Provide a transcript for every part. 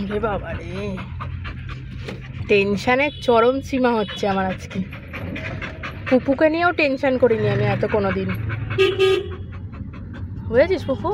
রে বাবা রে, টেনশনের চরম সীমা হচ্ছে আমার আজকে। পুপুকে নিয়েও টেনশন করিনি আমি এত কোনোদিন। বুঝেছিস Pupu?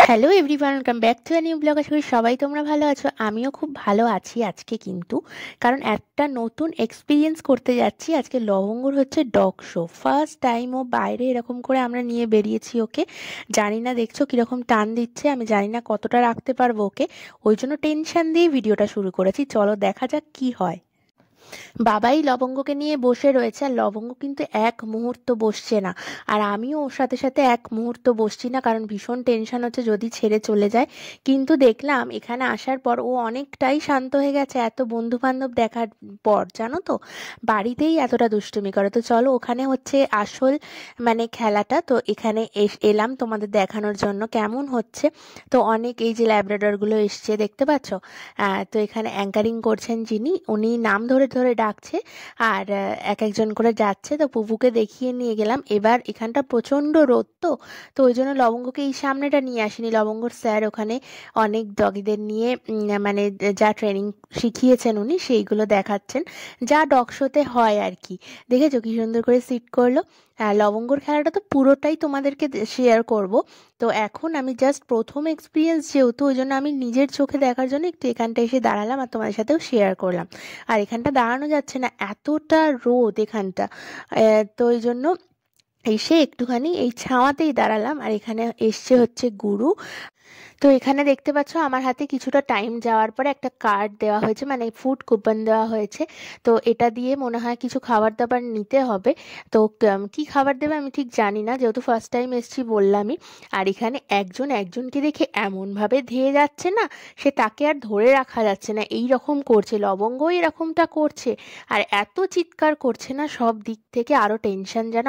Hello everyone, welcome back to a new blog. আশা করি সবাই তোমরা ভালো আছো। আমিও খুব ভালো আছি আজকে, কিন্তু কারণ একটা নতুন এক্সপিরিয়েন্স করতে যাচ্ছি। আজকে লবঙ্গর হচ্ছে ডগ শো, ফার্স্ট টাইম ও বাইরে এরকম করে আমরা নিয়ে বেরিয়েছি ওকে। জানি না দেখছো কীরকম টান দিচ্ছে, আমি জানি না কতটা রাখতে পারবো ওকে, ওই জন্য টেনশন দিয়ে ভিডিওটা শুরু করেছি। চলো দেখা যাক কি হয়। বাবাই লবঙ্গকে নিয়ে বসে রয়েছে, আর লবঙ্গ কিন্তু এক মুহূর্ত বসছে না, আর আমিও ওর সাথে সাথে এক মুহূর্ত বসছি না, কারণ ভীষণ টেনশন হচ্ছে যদি ছেড়ে চলে যায়। কিন্তু দেখলাম এখানে আসার পর ও অনেকটাই শান্ত হয়ে গেছে, এত বন্ধু বান্ধব দেখার পর। জানো তো, বাড়িতেই এতটা দুষ্টুমি করে। তো চলো, ওখানে হচ্ছে আসল মানে খেলাটা, তো এখানে এলাম তোমাদের দেখানোর জন্য কেমন হচ্ছে। তো অনেক এই যে ল্যাব্রাডরগুলো এসছে দেখতে পাচ্ছ। তো এখানে অ্যাঙ্কারিং করছেন যিনি, উনি নাম ধরে ধরে ডাকছে আর এক একজন করে যাচ্ছে। তো পুপুকে দেখিয়ে নিয়ে গেলাম। এবার এখানটা প্রচণ্ড রোদ, তো ওই জন্য লবঙ্গকে এই সামনেটা নিয়ে আসিনি। লবঙ্গর স্যার ওখানে অনেক ডগিদের নিয়ে মানে যা ট্রেনিং শিখিয়েছেন উনি, সেইগুলো দেখাচ্ছেন, যা ডগ শোতে হয় আর কি। দেখেছো কি সুন্দর করে সিট করলো। লবঙ্গর খেলাটা তো পুরোটাই তোমাদেরকে শেয়ার করব। তো এখন আমি জাস্ট প্রথম এক্সপিরিয়েন্স যেহেতু, ওই জন্য আমি নিজের চোখে দেখার জন্য একটু এখানটা এসে দাঁড়ালাম আর তোমাদের সাথেও শেয়ার করলাম। আর এখানটা দাঁড়ানো যাচ্ছে না, এতটা রোদ এখানটা। তো ওই জন্য এসে একটুখানি এই ছাওয়াতেই দাঁড়ালাম। আর এখানে এসছে হচ্ছে গুরু। তো এখানে দেখতে পাচ্ছ আমার হাতে কিছুটা টাইম যাওয়ার পরে একটা কার্ড দেওয়া হয়েছে, মানে ফুড কুপন দেওয়া হয়েছে। তো এটা দিয়ে মনে হয় কিছু খাবার দাবার নিতে হবে। তো কি খাবার দেবে আমি ঠিক জানি না, যেহেতু ফার্স্ট টাইম এসেছি বললামই। আর এখানে একজন একজনকে দেখে এমনভাবে ধেয়ে যাচ্ছে না, সে তাকে আর ধরে রাখা যাচ্ছে না, এই রকম করছে। লবঙ্গও এরকমটা করছে, আর এত চিৎকার করছে না সব দিক থেকে, আরও টেনশন যেন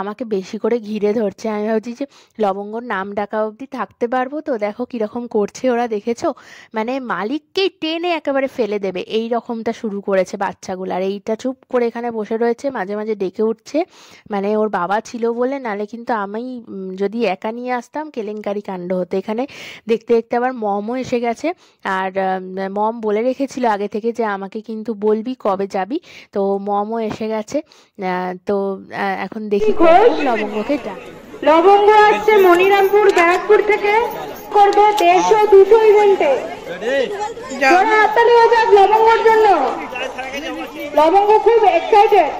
আমাকে বেশি করে ঘিরে ধরছে। আমি ভাবছি যে লবঙ্গর নাম ডাকা অবধি থাকতে পারবো। তো দেখো কিরকম করছে ওরা, দেখেছো? মানে মালিককেই টেনে একেবারে ফেলে দেবে, এই রকমটা শুরু করেছে বাচ্চাগুলো। আর এইটা চুপ করে এখানে বসে রয়েছে, মাঝে মাঝে ডেকে উঠছে, মানে ওর বাবা ছিল বলে, নালে কিন্তু আমি যদি একা নিয়ে আসতাম কেলেঙ্কারি কাণ্ড হতো। এখানে দেখতে দেখতে আবার মমও এসে গেছে। আর মম বলে রেখেছিল আগে থেকে যে আমাকে কিন্তু বলবি কবে যাবি। তো মমও এসে গেছে। তো এখন দেখি লবঙ্গকে ডাক। লবঙ্গ আসছে মনিরামপুর ব্যারাকপুর থেকে, করবে 150-200 ইভেন্টে। হাততালি হয়ে যাক লবঙ্গর জন্য। লবঙ্গ খুব এক্সাইটেড।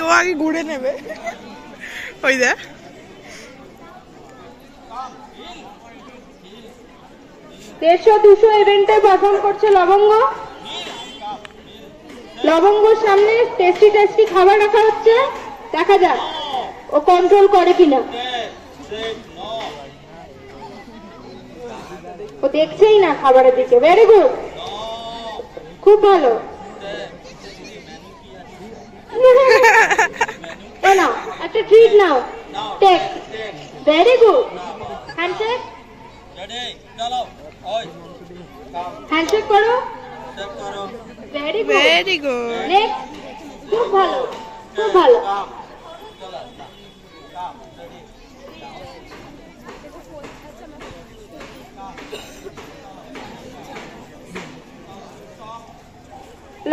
ও আগে ঘুরে নেবে, ওই দেখ 150-200 ইভেন্টে পারফর্ম করছে লবঙ্গ। লবঙ্গর সামনে টেস্টি টেস্টি খাবার রাখা হচ্ছে, দেখা যাক ও কন্ট্রোল করে কিনা। ও দেখছেই না খাবারের দিকে। ভেরি গুড, খুব ভালো। নাও একটা ট্রিট নাও, take. Very good, handshake, handshake করো। Very good, very good, next. খুব ভালো, খুব ভালো।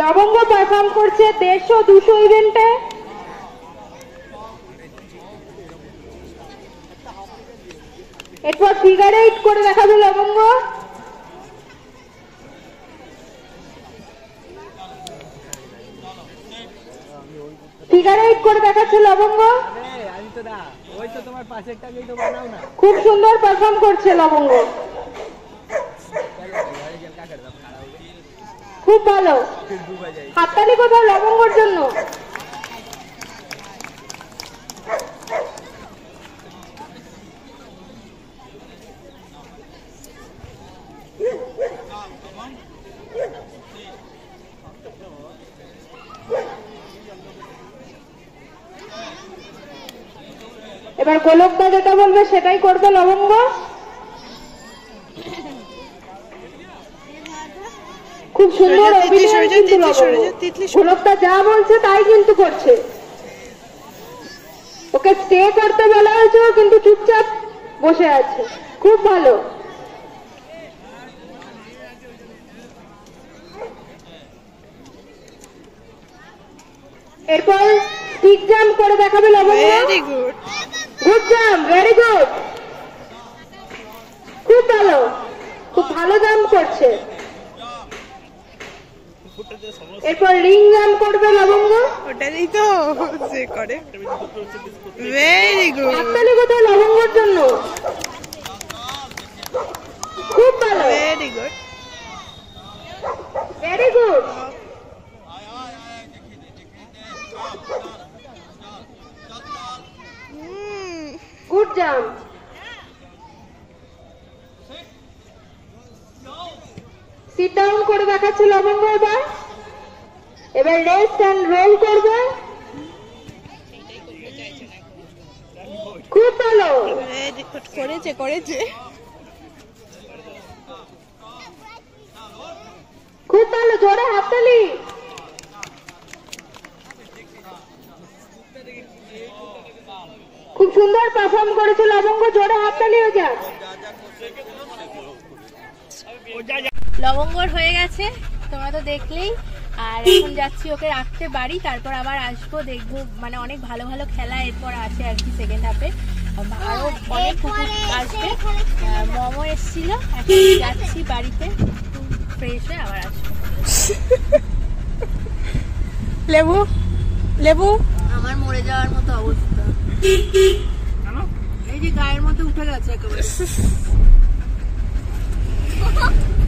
লবঙ্গ পারফর্ম করছে 150-200 ইভেন্টে। এরপর ফিগার 8 করে দেখাবে লবঙ্গ। ফিগার 8 করে দেখাচ্ছে লবঙ্গ। খুব সুন্দর পারফর্ম করছে লবঙ্গ, খুব ভালো। হাততালি কোথাও লবঙ্গর জন্য। এবার গোলকদা যেটা বলবে সেটাই করবে লবঙ্গ। খুব সুন্দর অভিনয় কিন্তু লবঙ্গ, গোলকদা যা বলছে তাই কিন্তু করছে। ওকে স্টে করতে বলা হয়েছে কিন্তু চুপচাপ বসে আছে, খুব ভালো। এরপর স্টিক জাম্প করে দেখাবে লবঙ্গ। Very good, good jump, very good, খুব ভালো, খুব ভালো জাম্প করছে। এরপর রিং জাম্প করবে লবঙ্গ। ওটারই তো সে করে। ভেরি গুড, হাততালি কোথায় লবঙ্গর জন্য, খুব ভালো, very good. Very good, good jump. Sit down করে দেখাচ্ছে লবঙ্গ। এবার রেস্ট এন্ড রোল করবে, খুব ভালো, ভেরি গুড, করেছে করেছে। খুব ভালো, জোরে হাততালি। খুব সুন্দর পারফর্ম করেছে লবঙ্গ, জোরে হাততালি হয়ে যাক। লবঙ্গর হয়ে গেছে, তোমরা তো দেখলেই। আর এখন যাচ্ছি ওকে রাখতে বাড়ি, তারপর আবার আসবো, দেখবো মানে অনেক ভালো ভালো খেলা এরপর আসে আর কি সেকেন্ড হাফে। আরো অনেক কুকুর আসবে। মোমো এসেছিল, এখন যাচ্ছি বাড়িতে, ফ্রেশ হয়ে আবার আসবো। লেবু লেবু, আমার মরে যাওয়ার মতো অবস্থা, এই যে গায়ের মধ্যে উঠে গেছে একেবারে,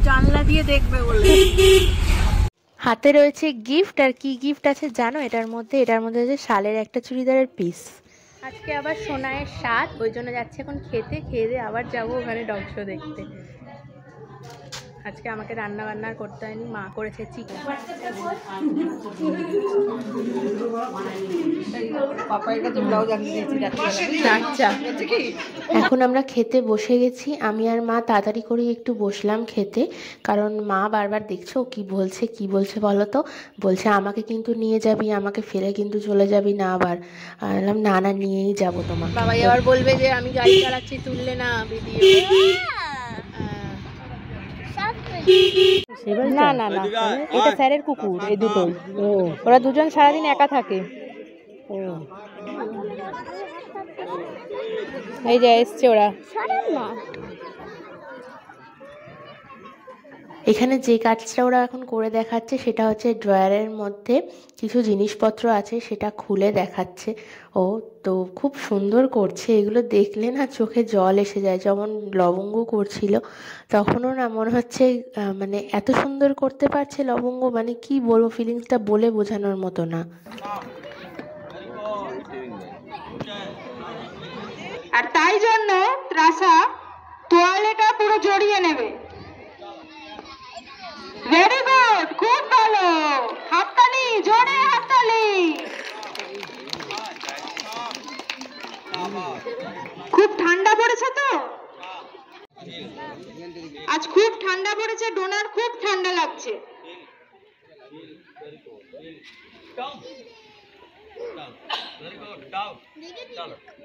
জানলা দিয়ে দেখবে বলে। হাতে রয়েছে গিফট, আর কি গিফট আছে জানো এটার মধ্যে? এটার মধ্যে আছে শালের একটা চুড়িদারের পিস। আজকে আবার সোনায়ের স্বাদ, ওই জন্য যাচ্ছে এখন খেতে, খেয়ে দিয়ে আবার যাবো ওখানে ডগ শো দেখতে। আজকে আমাকে রান্না বান্না করতে হয়নি, মা করেছে চিকেন। এখন আমরা খেতে বসে গেছি, আমি আর মা তাড়াতাড়ি করে একটু বসলাম খেতে, কারণ মা বারবার দেখছো কি বলছে বলো তো, বলছে আমাকে কিন্তু নিয়ে যাবি, আমাকে ফেলে কিন্তু চলে যাবি না আবার। বললাম না না, নিয়েই যাবো তোমার। বাবাই আবার বলবে যে আমি গাড়ি চালাচ্ছি, তুললে না ভিডিও। না না না, এটা স্যারের কুকুর, এই দুটোই। ওরা দুজন সারাদিন একা থাকে। এই যে এসছে ওরা। এখানে যে কাজটা ওরা এখন করে দেখাচ্ছে সেটা হচ্ছে ড্রয়ারের মধ্যে কিছু জিনিসপত্র আছে, সেটা খুলে দেখাচ্ছে ও। তো খুব সুন্দর করছে, এগুলো দেখলে না চোখে জল এসে যায়। যেমন লবঙ্গ করছিল তখনও না মনে হচ্ছে মানে এত সুন্দর করতে পারছে লবঙ্গ, মানে কি বলবো, ফিলিংসটা বলে বোঝানোর মতো না। আর তাই জন্য ত্রাসা তোয়ালেটা পুরো জড়িয়ে নেবে। ভেরি গুড, খুব ভালো, হাততালি, জোরে হাততালি। খুব ঠান্ডা পড়েছে তো আজ, খুব ঠান্ডা পড়েছে, ডোনার খুব ঠান্ডা লাগছে।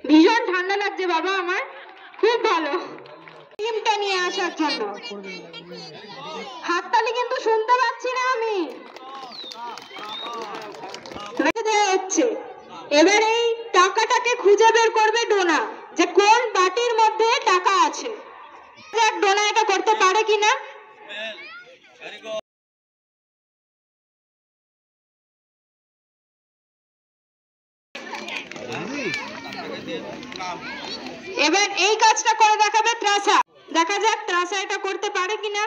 ভীষণ ঠান্ডা লাগছে বাবা আমার, খুব ভালো। টিমটা নিয়ে আসার জন্য হাততালি কিন্তু শুনতে পাচ্ছি না আমি, দেওয়া হচ্ছে। এবার এই টাকাটাকে খুঁজে বের করবে ডোনা, যে কোন বাটির মধ্যে টাকা আছে। দেখ ডোনা এটা করতে পারে কিনা। এবার এই কাজটা করে দেখাবে ত্রাসা, দেখা যাক ত্রাসা এটা করতে পারে কিনা।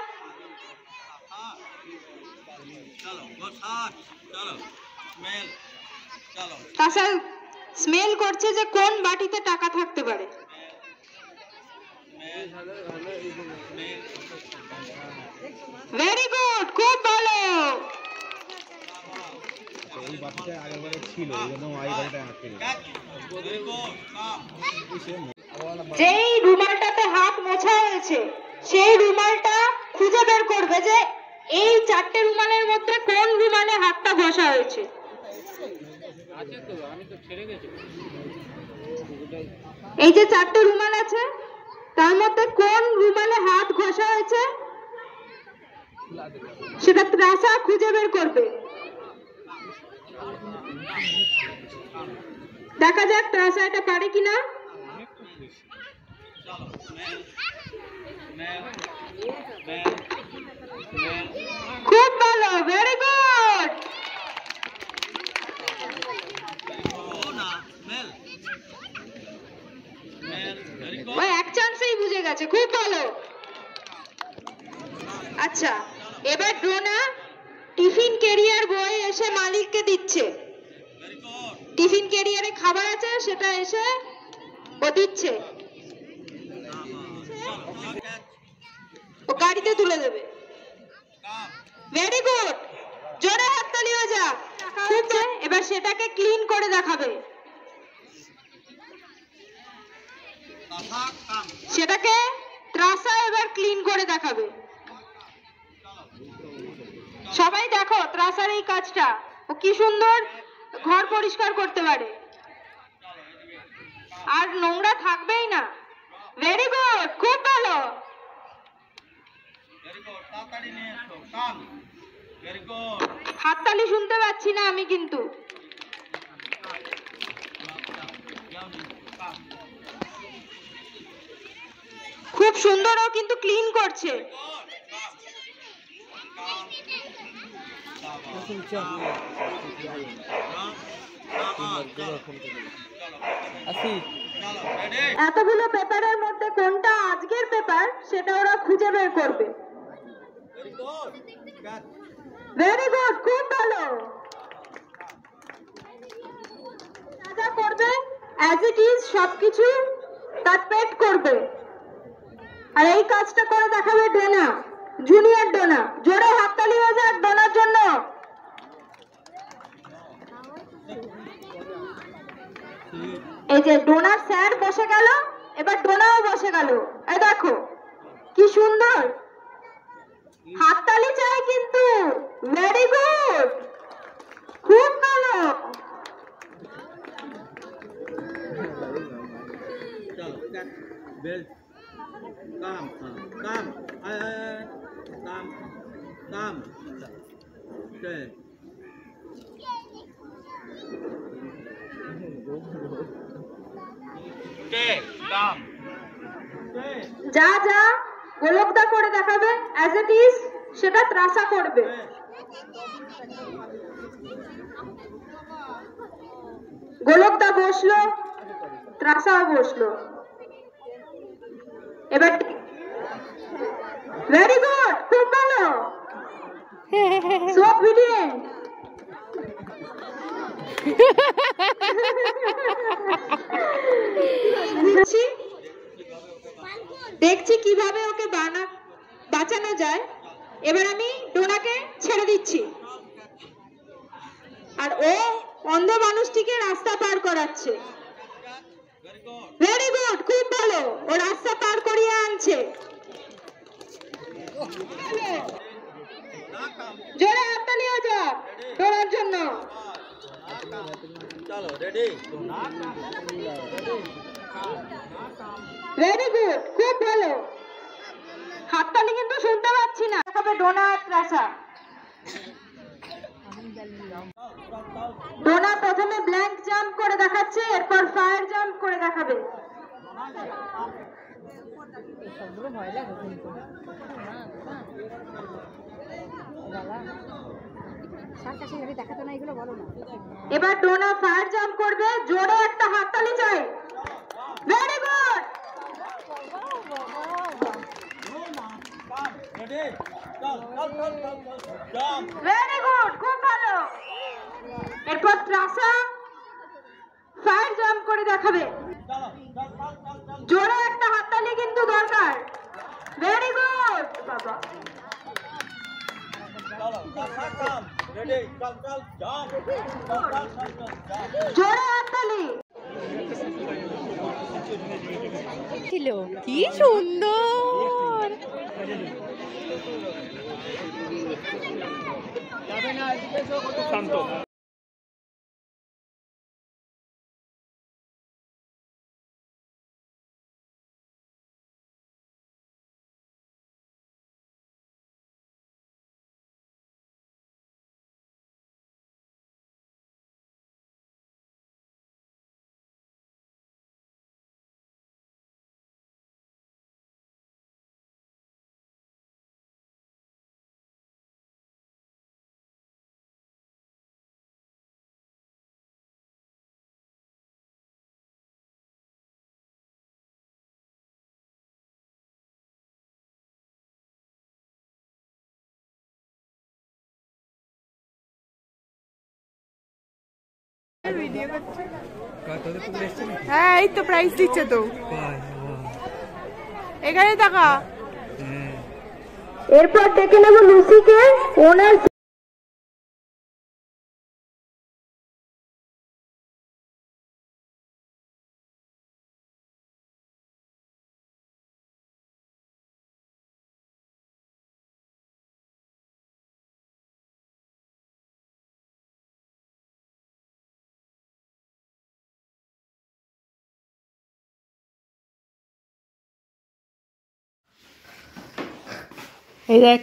ত্রাসা স্মেল করছে যে কোন বাটিতে টাকা থাকতে পারে। ভেরি গুড, খুব ভালো। যেই রুমালটাতে হাত মোছা হয়েছে সেই রুমালটা খুঁজে বের করবে যে এই 4টে রুমালের মধ্যে কোন রুমালে হাতটা ঘষা হয়েছে। এই যে 4টে রুমাল আছে তার মধ্যে কোন রুমালে হাত ঘষা হয়েছে সেটা ত্রাসা খুঁজে বের করবে। দেখা যাক ত্রাসা এটা পারে কিনা। খুব ভালো, ভেরি গুড। ওই এক চান্সেই বুঝে গেছে, খুব ভালো। আচ্ছা, এবার ড্রোনা টিফিন ক্যারিয়ার বই এসে মালিককে দিচ্ছে। টিফিন ক্যারিয়ারে খাবার আছে সেটা এসে ও দিচ্ছে, ও গাড়িতে তুলে দেবে। ভেরি গুড, জোরে হাততালি হয়ে যা। এবার সেটাকে ক্লিন করে দেখাবে, সেটাকে ত্রাসা এবার ক্লিন করে দেখাবে। সবাই দেখো ত্রাসার এই কাজটা, ও কি সুন্দর ঘর পরিষ্কার করতে পারে, আর নোংরা থাকবেই না। ভেরি গুড, খুব ভালো। হাততালি শুনতে পাচ্ছি না আমি কিন্তু। খুব সুন্দর, ও কিন্তু ক্লিন করছে। এতগুলো পেপারের মধ্যে কোনটা আজকের পেপার সেটা ওরা খুঁজে বের করবে। ভেরি গুড, খুব ভালো। যা করবে অ্যাজ ইট ইজ সবকিছু তার পেট করবে। আর এই কাজটা করে দেখাবে ডোনা, জুনিয়র ডোনা। জোরে হাততালি হয়ে যাক ডোনার জন্য। এই যে ডোনার স্যার বসে গেল, এবার ডোনাও বসে গেল। এই দেখো কি সুন্দর, হাততালি চাই কিন্তু। ভেরি গুড, খুব ভালো। যা যা গোলকদা করে দেখাবে অ্যাজ ইট ইজ সেটা ত্রাসা করবে। গোলকদা বসলো, ত্রাসাও বসলো। এবার ভেরি গুড, খুব ভালো। So obedient. দেখছি কিভাবে ওকে বাঁচানো যায়। এবার আমি ডোনাকে ছেড়ে দিচ্ছি, আর ও অন্ধ মানুষটিকে রাস্তা পার করাচ্ছে। ভেরি গুড, খুব ভালো, ও রাস্তা পার করিয়ে আনছে। জোরে হাততালি হয়ে যাক ডোনার জন্য। ভেরি গুড, খুব ভালো। হাততালি কিন্তু শুনতে পাচ্ছি না। দেখাবে ডোনা আর ত্রাসা। ডোনা প্রথমে ব্ল্যাঙ্ক জাম্প করে দেখাচ্ছে, এরপর ফায়ার জাম্প করে দেখাবে। এবার ডোনা ফায়ার জাম্প করবে, জোরে একটা হাততালি চাই। ভেরি গুড, ভেরি গুড, খুব ভালো। এরপর ত্রাসা ফায়ার জাম্প করে দেখাবে, জোরে একটা হাততালি কিন্তু দরকার। ভেরি গুড বাবা, জোরে হাততালি। ছিল কি সুন্দর। হ্যাঁ এই তো প্রাইস দিচ্ছে তো, এখানে টাকা। এরপর ডেকে নেব লুসিকে, ওনার এই দেখ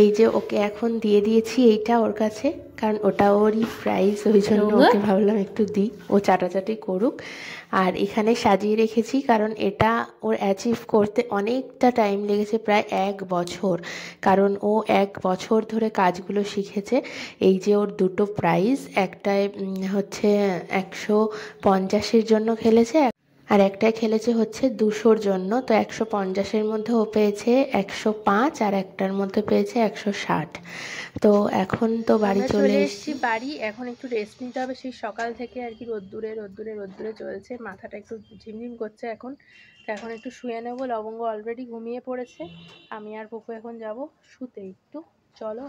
এই যে ওকে এখন দিয়ে দিয়েছি এইটা ওর কাছে, কারণ ওটা ওরই প্রাইস, ওই জন্য ওকে ভাবলাম একটু দিই, ও চাটাচাটি করুক। আর এখানে সাজিয়ে রেখেছি কারণ এটা ওর অ্যাচিভ করতে অনেকটা টাইম লেগেছে, প্রায় 1 বছর, কারণ ও 1 বছর ধরে কাজগুলো শিখেছে। এই যে ওর দুটো প্রাইজ, একটায় হচ্ছে 150-এর জন্য খেলেছে, আর একটাই খেলেছে হচ্ছে 200-র জন্য। তো 150-এর মধ্যে ও পেয়েছে 105, আর একটার মধ্যে পেয়েছে 160। তো এখন তো বাড়ি চলে এসেছি বাড়ি, এখন একটু রেস্ট নিতে হবে। সেই সকাল থেকে আর কি রোদ্দুরে রোদ্দুরে রোদ্দুরে চলছে, মাথাটা একটু ঝিমঝিম করছে এখন। তো এখন একটু শুয়ে নেবো, লবঙ্গ অলরেডি ঘুমিয়ে পড়েছে, আমি আর পুকু এখন যাব শুতে একটু। চলো।